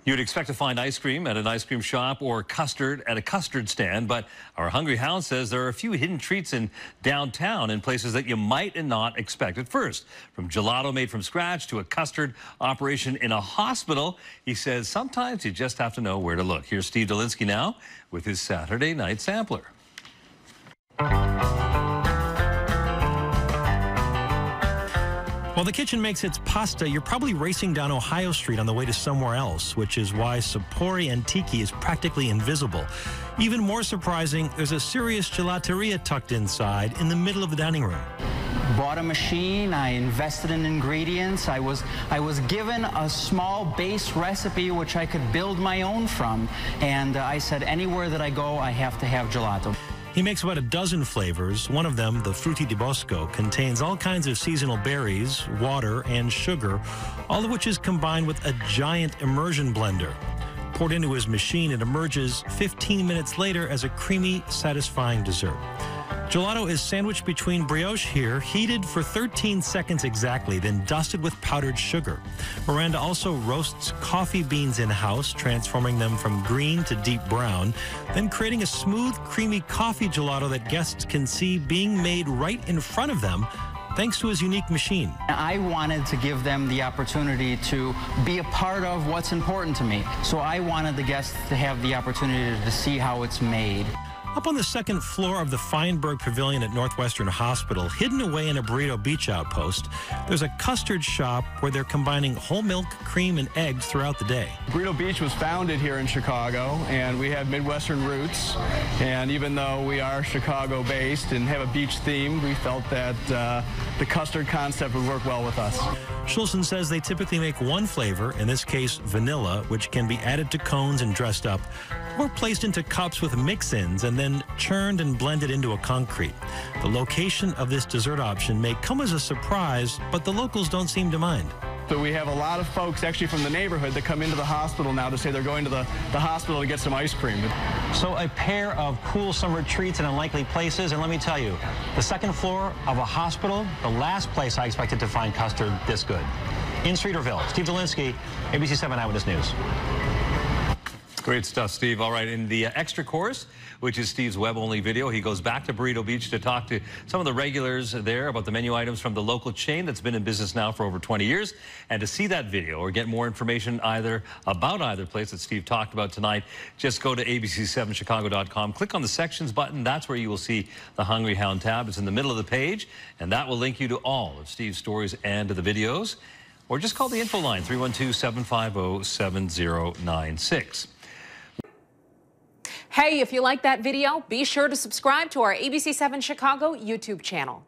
You'd expect to find ice cream at an ice cream shop or custard at a custard stand, but our Hungry Hound says there are a few hidden treats in downtown in places that you might not expect at first. From gelato made from scratch to a custard operation in a hospital, he says sometimes you just have to know where to look. Here's Steve Dolinsky now with his Saturday night sampler. While the kitchen makes its pasta, you're probably racing down Ohio Street on the way to somewhere else, which is why sapori and tiki is practically invisible. Even more surprising, there's a serious gelateria tucked inside in the middle of the dining room. Bought a machine, I invested in ingredients, I was given a small base recipe which I could build my own from, and I said anywhere that I go I have to have gelato. He makes about a dozen flavors. One of them, the Frutti di Bosco, contains all kinds of seasonal berries, water, and sugar, all of which is combined with a giant immersion blender. Poured into his machine, it emerges 15 minutes later as a creamy, satisfying dessert. Gelato is sandwiched between brioche here, heated for 13 seconds exactly, then dusted with powdered sugar. Meranda also roasts coffee beans in-house, transforming them from green to deep brown, then creating a smooth, creamy coffee gelato that guests can see being made right in front of them, thanks to his unique machine. I wanted to give them the opportunity to be a part of what's important to me. So I wanted the guests to have the opportunity to see how it's made. Up on the second floor of the Feinberg Pavilion at Northwestern Hospital, hidden away in a Burrito Beach outpost, there's a custard shop where they're combining whole milk, cream, and eggs throughout the day. Burrito Beach was founded here in Chicago, and we have Midwestern roots. And even though we are Chicago-based and have a beach theme, we felt that the custard concept would work well with us. Schulson says they typically make one flavor, in this case vanilla, which can be added to cones and dressed up, or placed into cups with mix-ins and then churned and blended into a concrete. The location of this dessert option may come as a surprise, but the locals don't seem to mind. So we have a lot of folks actually from the neighborhood that come into the hospital now to say they're going to the hospital to get some ice cream. So a pair of cool summer treats in unlikely places, and let me tell you, the second floor of a hospital, the last place I expected to find custard this good. In Streeterville, Steve Dolinsky, ABC 7 Eyewitness News. Great stuff, Steve. All right, in the extra course, which is Steve's web-only video, he goes back to Burrito Beach to talk to some of the regulars there about the menu items from the local chain that's been in business now for over 20 years. And to see that video or get more information about either place that Steve talked about tonight, just go to abc7chicago.com. Click on the sections button. That's where you will see the Hungry Hound tab. It's in the middle of the page, and that will link you to all of Steve's stories and to the videos. Or just call the info line, 312-750-7096. Hey, if you like that video, be sure to subscribe to our ABC 7 Chicago YouTube channel.